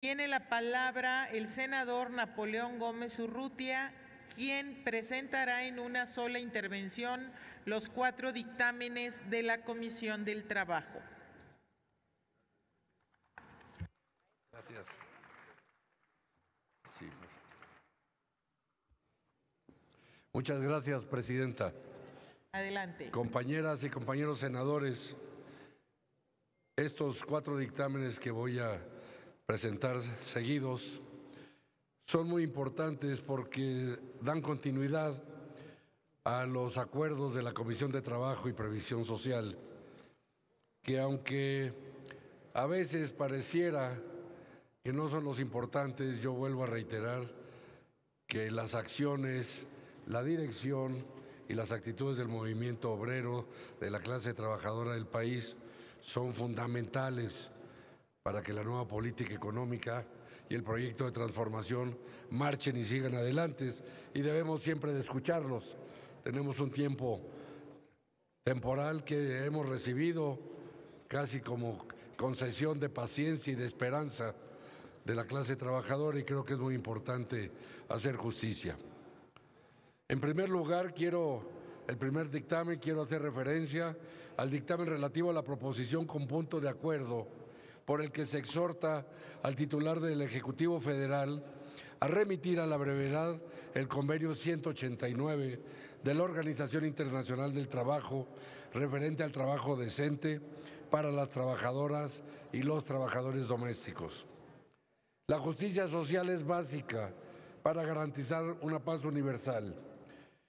Tiene la palabra el senador Napoleón Gómez Urrutia, quien presentará en una sola intervención los 4 dictámenes de la Comisión del Trabajo. Gracias. Sí. Muchas gracias, presidenta. Adelante. Compañeras y compañeros senadores, estos 4 dictámenes que voy a presentar seguidos son muy importantes porque dan continuidad a los acuerdos de la Comisión de Trabajo y Previsión Social, que aunque a veces pareciera que no son los importantes, yo vuelvo a reiterar que las acciones, la dirección y las actitudes del movimiento obrero, de la clase trabajadora del país, son fundamentales para que la nueva política económica y el proyecto de transformación marchen y sigan adelante, y debemos siempre de escucharlos. Tenemos un tiempo temporal que hemos recibido casi como concesión de paciencia y de esperanza de la clase trabajadora, y creo que es muy importante hacer justicia. En primer lugar, el primer dictamen, quiero hacer referencia al dictamen relativo a la proposición con punto de acuerdo por el que se exhorta al titular del Ejecutivo Federal a remitir a la brevedad el convenio 189 de la Organización Internacional del Trabajo referente al trabajo decente para las trabajadoras y los trabajadores domésticos. La justicia social es básica para garantizar una paz universal,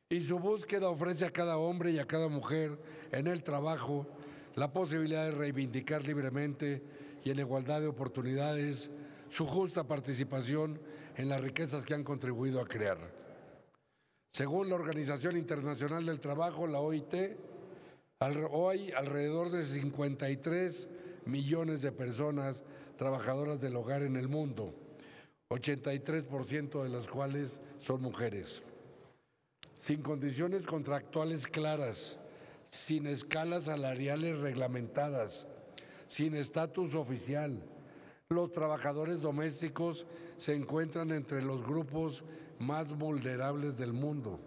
y su búsqueda ofrece a cada hombre y a cada mujer en el trabajo la posibilidad de reivindicar libremente y en igualdad de oportunidades su justa participación en las riquezas que han contribuido a crear. Según la Organización Internacional del Trabajo, la OIT, hoy alrededor de 53 millones de personas trabajadoras del hogar en el mundo, 83% de las cuales son mujeres. Sin condiciones contractuales claras, sin escalas salariales reglamentadas, sin estatus oficial, los trabajadores domésticos se encuentran entre los grupos más vulnerables del mundo.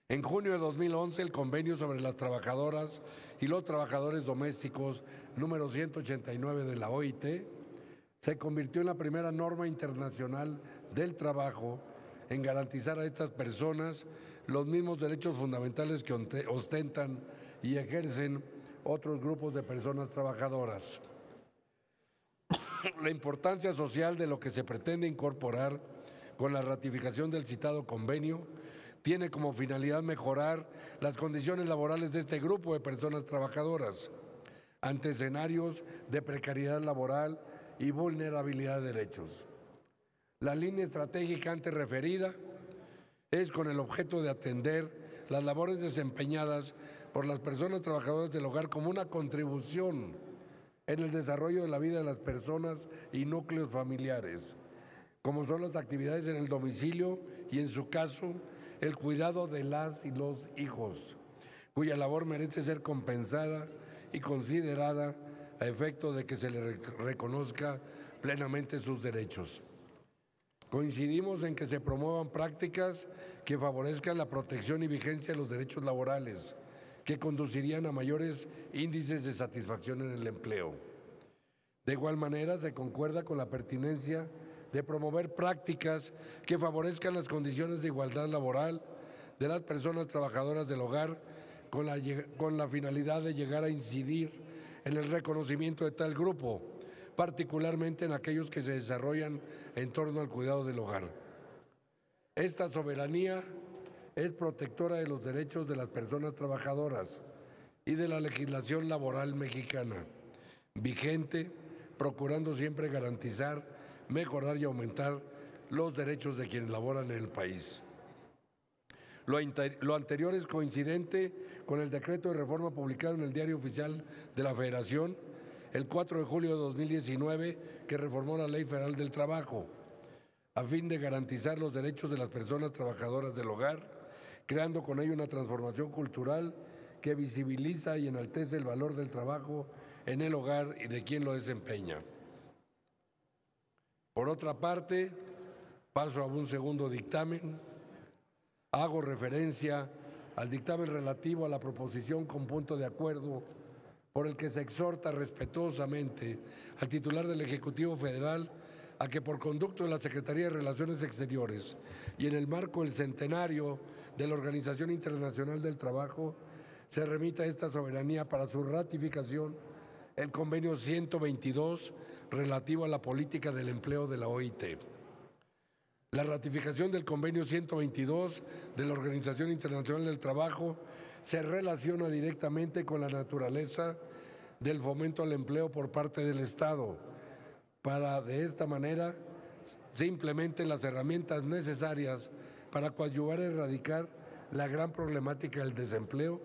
En junio de 2011, el Convenio sobre las Trabajadoras y los Trabajadores Domésticos número 189 de la OIT se convirtió en la primera norma internacional del trabajo en garantizar a estas personas los mismos derechos fundamentales que ostentan y ejercen otros grupos de personas trabajadoras. La importancia social de lo que se pretende incorporar con la ratificación del citado convenio tiene como finalidad mejorar las condiciones laborales de este grupo de personas trabajadoras ante escenarios de precariedad laboral y vulnerabilidad de derechos. La línea estratégica antes referida es con el objeto de atender las labores desempeñadas por las personas trabajadoras del hogar como una contribución en el desarrollo de la vida de las personas y núcleos familiares, como son las actividades en el domicilio y, en su caso, el cuidado de las y los hijos, cuya labor merece ser compensada y considerada a efecto de que se le reconozca plenamente sus derechos. Coincidimos en que se promuevan prácticas que favorezcan la protección y vigencia de los derechos laborales, que conducirían a mayores índices de satisfacción en el empleo. De igual manera, se concuerda con la pertinencia de promover prácticas que favorezcan las condiciones de igualdad laboral de las personas trabajadoras del hogar, con la finalidad de llegar a incidir en el reconocimiento de tal grupo, particularmente en aquellos que se desarrollan en torno al cuidado del hogar. Esta soberanía es protectora de los derechos de las personas trabajadoras y de la legislación laboral mexicana vigente, procurando siempre garantizar, mejorar y aumentar los derechos de quienes laboran en el país. Lo anterior es coincidente con el decreto de reforma publicado en el Diario Oficial de la Federación el 4 de julio de 2019, que reformó la Ley Federal del Trabajo, a fin de garantizar los derechos de las personas trabajadoras del hogar, creando con ello una transformación cultural que visibiliza y enaltece el valor del trabajo en el hogar y de quien lo desempeña. Por otra parte, paso a un segundo dictamen. Hago referencia al dictamen relativo a la proposición con punto de acuerdo por el que se exhorta respetuosamente al titular del Ejecutivo Federal a que por conducto de la Secretaría de Relaciones Exteriores y en el marco del centenario de la Organización Internacional del Trabajo, se remita a esta soberanía para su ratificación el convenio 122 relativo a la política del empleo de la OIT. La ratificación del convenio 122 de la Organización Internacional del Trabajo se relaciona directamente con la naturaleza del fomento al empleo por parte del Estado, para de esta manera se implementen las herramientas necesarias para coadyuvar a erradicar la gran problemática del desempleo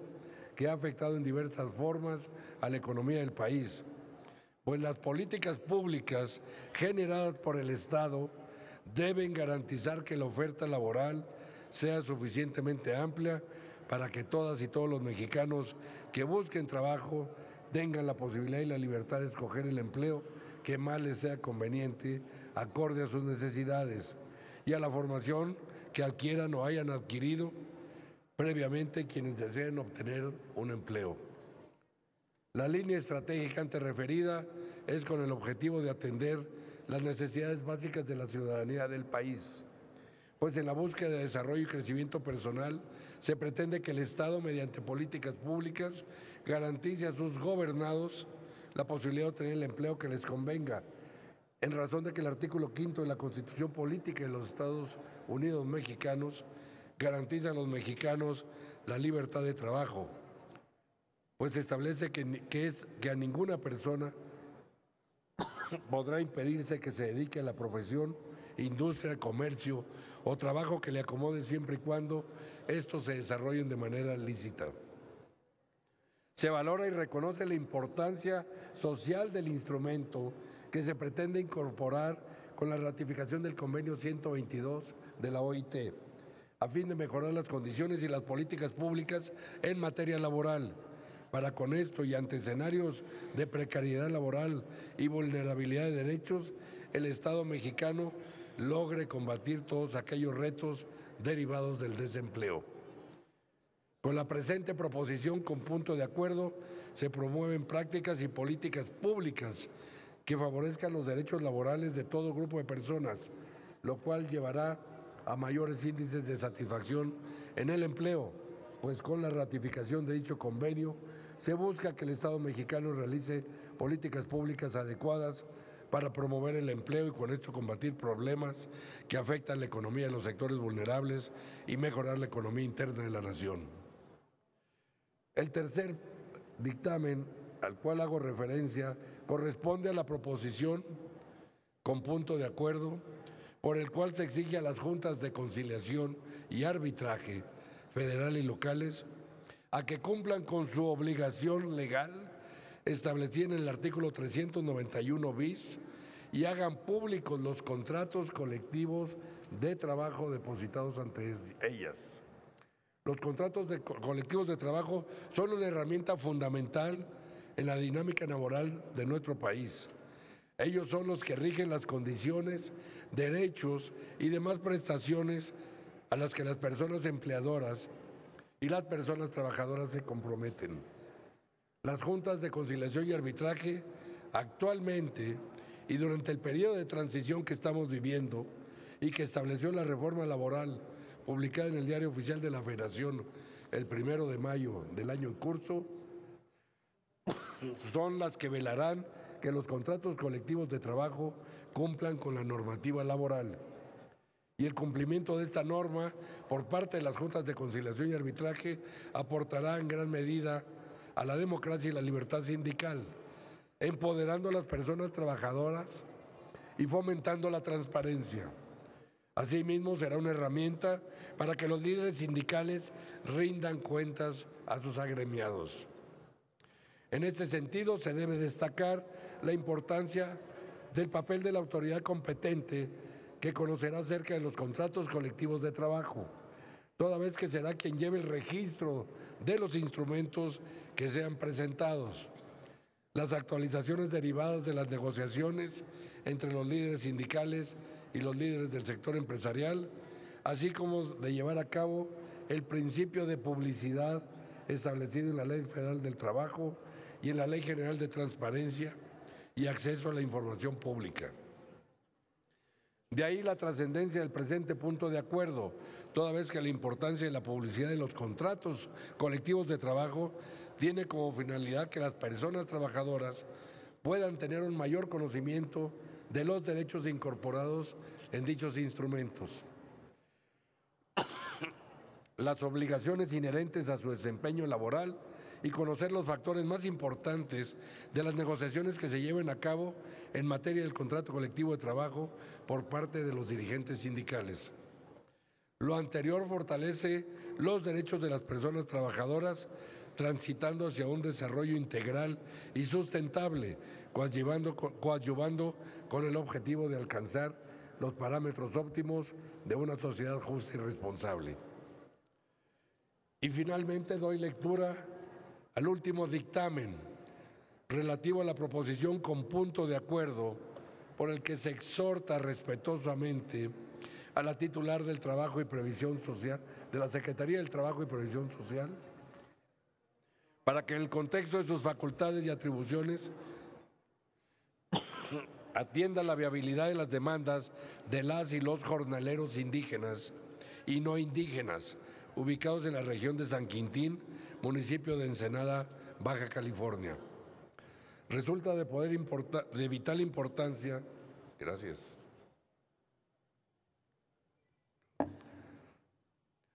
que ha afectado en diversas formas a la economía del país, pues las políticas públicas generadas por el Estado deben garantizar que la oferta laboral sea suficientemente amplia para que todas y todos los mexicanos que busquen trabajo tengan la posibilidad y la libertad de escoger el empleo que más les sea conveniente, acorde a sus necesidades y a la formación que adquieran o hayan adquirido previamente quienes deseen obtener un empleo. La línea estratégica antes referida es con el objetivo de atender las necesidades básicas de la ciudadanía del país, pues en la búsqueda de desarrollo y crecimiento personal se pretende que el Estado, mediante políticas públicas, garantice a sus gobernados la posibilidad de obtener el empleo que les convenga, en razón de que el artículo 5 de la Constitución Política de los Estados Unidos Mexicanos garantiza a los mexicanos la libertad de trabajo, pues establece que a ninguna persona podrá impedirse que se dedique a la profesión, industria, comercio o trabajo que le acomode siempre y cuando estos se desarrollen de manera lícita. Se valora y reconoce la importancia social del instrumento que se pretende incorporar con la ratificación del convenio 122 de la OIT, a fin de mejorar las condiciones y las políticas públicas en materia laboral, para con esto y ante escenarios de precariedad laboral y vulnerabilidad de derechos, el Estado mexicano logre combatir todos aquellos retos derivados del desempleo. Con la presente proposición con punto de acuerdo se promueven prácticas y políticas públicas que favorezcan los derechos laborales de todo grupo de personas, lo cual llevará a mayores índices de satisfacción en el empleo, pues con la ratificación de dicho convenio se busca que el Estado mexicano realice políticas públicas adecuadas para promover el empleo y con esto combatir problemas que afectan la economía de los sectores vulnerables y mejorar la economía interna de la nación. El tercer dictamen al cual hago referencia corresponde a la proposición con punto de acuerdo por el cual se exige a las juntas de conciliación y arbitraje federal y locales a que cumplan con su obligación legal establecida en el artículo 391 bis y hagan públicos los contratos colectivos de trabajo depositados ante ellas. Los contratos colectivos de trabajo son una herramienta fundamental en la dinámica laboral de nuestro país. Ellos son los que rigen las condiciones, derechos y demás prestaciones a las que las personas empleadoras y las personas trabajadoras se comprometen. Las juntas de conciliación y arbitraje actualmente y durante el periodo de transición que estamos viviendo y que estableció la reforma laboral publicada en el Diario Oficial de la Federación el 1 de mayo del año en curso, son las que velarán que los contratos colectivos de trabajo cumplan con la normativa laboral. Y el cumplimiento de esta norma por parte de las juntas de conciliación y arbitraje aportará en gran medida a la democracia y la libertad sindical, empoderando a las personas trabajadoras y fomentando la transparencia. Asimismo, será una herramienta para que los líderes sindicales rindan cuentas a sus agremiados. En este sentido, se debe destacar la importancia del papel de la autoridad competente que conocerá acerca de los contratos colectivos de trabajo, toda vez que será quien lleve el registro de los instrumentos que sean presentados. Las actualizaciones derivadas de las negociaciones entre los líderes sindicales y los líderes del sector empresarial, así como de llevar a cabo el principio de publicidad establecido en la Ley Federal del Trabajo y en la Ley General de Transparencia y Acceso a la Información Pública. De ahí la trascendencia del presente punto de acuerdo, toda vez que la importancia de la publicidad de los contratos colectivos de trabajo tiene como finalidad que las personas trabajadoras puedan tener un mayor conocimiento de los derechos incorporados en dichos instrumentos, las obligaciones inherentes a su desempeño laboral y conocer los factores más importantes de las negociaciones que se lleven a cabo en materia del contrato colectivo de trabajo por parte de los dirigentes sindicales. Lo anterior fortalece los derechos de las personas trabajadoras, transitando hacia un desarrollo integral y sustentable, coadyuvando con el objetivo de alcanzar los parámetros óptimos de una sociedad justa y responsable. Y finalmente doy lectura al último dictamen relativo a la proposición con punto de acuerdo por el que se exhorta respetuosamente a la titular del Trabajo y Previsión Social, de la Secretaría del Trabajo y Previsión Social, para que en el contexto de sus facultades y atribuciones atienda la viabilidad de las demandas de las y los jornaleros indígenas y no indígenas ubicados en la región de San Quintín, municipio de Ensenada, Baja California. Resulta de vital importancia, gracias.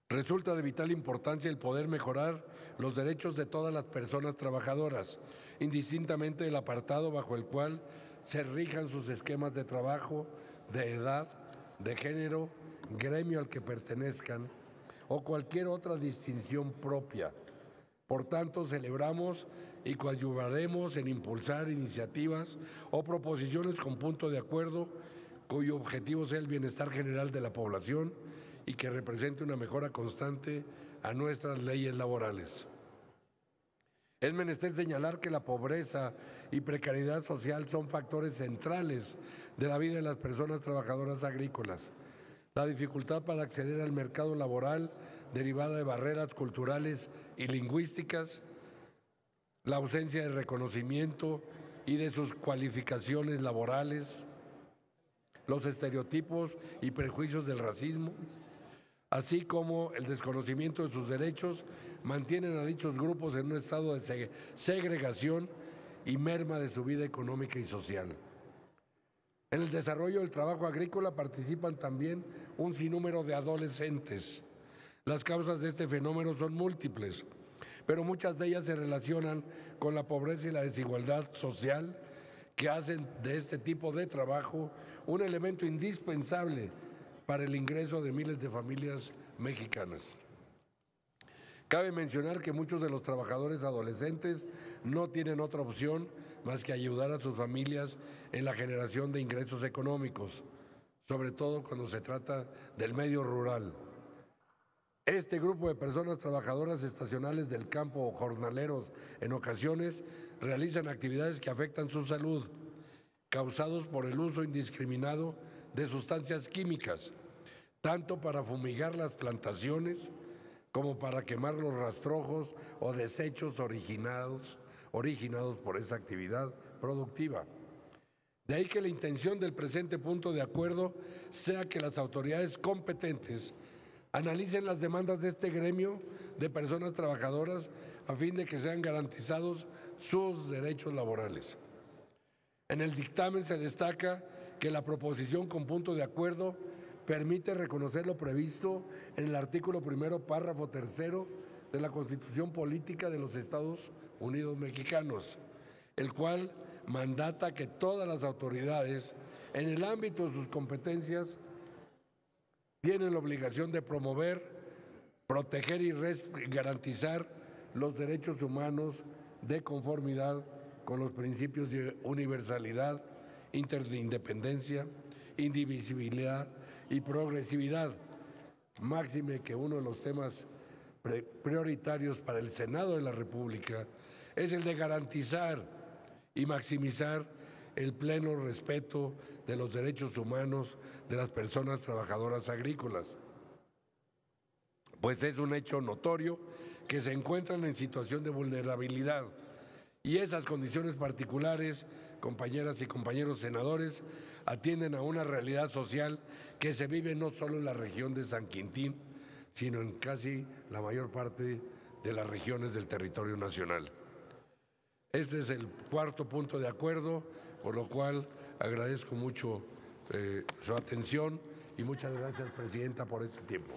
Resulta de vital importancia el poder mejorar los derechos de todas las personas trabajadoras, indistintamente del apartado bajo el cual se rijan sus esquemas de trabajo, de edad, de género, gremio al que pertenezcan o cualquier otra distinción propia. Por tanto, celebramos y coadyuvaremos en impulsar iniciativas o proposiciones con punto de acuerdo cuyo objetivo sea el bienestar general de la población y que represente una mejora constante a nuestras leyes laborales. Es menester señalar que la pobreza y precariedad social son factores centrales de la vida de las personas trabajadoras agrícolas. La dificultad para acceder al mercado laboral derivada de barreras culturales y lingüísticas, la ausencia de reconocimiento y de sus cualificaciones laborales, los estereotipos y prejuicios del racismo, así como el desconocimiento de sus derechos, mantienen a dichos grupos en un estado de segregación y merma de su vida económica y social. En el desarrollo del trabajo agrícola participan también un sinnúmero de adolescentes. Las causas de este fenómeno son múltiples, pero muchas de ellas se relacionan con la pobreza y la desigualdad social que hacen de este tipo de trabajo un elemento indispensable para el ingreso de miles de familias mexicanas. Cabe mencionar que muchos de los trabajadores adolescentes no tienen otra opción más que ayudar a sus familias en la generación de ingresos económicos, sobre todo cuando se trata del medio rural. Este grupo de personas trabajadoras estacionales del campo o jornaleros en ocasiones realizan actividades que afectan su salud, causados por el uso indiscriminado de sustancias químicas, tanto para fumigar las plantaciones como para quemar los rastrojos o desechos originados por esa actividad productiva. De ahí que la intención del presente punto de acuerdo sea que las autoridades competentes analicen las demandas de este gremio de personas trabajadoras a fin de que sean garantizados sus derechos laborales. En el dictamen se destaca que la proposición con punto de acuerdo permite reconocer lo previsto en el artículo 1, párrafo 3 de la Constitución Política de los Estados Unidos Mexicanos, el cual mandata que todas las autoridades, en el ámbito de sus competencias, tienen la obligación de promover, proteger y garantizar los derechos humanos de conformidad con los principios de universalidad, interindependencia, indivisibilidad y progresividad. Máxime que uno de los temas prioritarios para el Senado de la República es el de garantizar y maximizar el pleno respeto de los derechos humanos de las personas trabajadoras agrícolas, pues es un hecho notorio que se encuentran en situación de vulnerabilidad y esas condiciones particulares, compañeras y compañeros senadores, atienden a una realidad social que se vive no solo en la región de San Quintín, sino en casi la mayor parte de las regiones del territorio nacional. Este es el cuarto punto de acuerdo, por lo cual agradezco mucho su atención y muchas gracias, Presidenta, por este tiempo.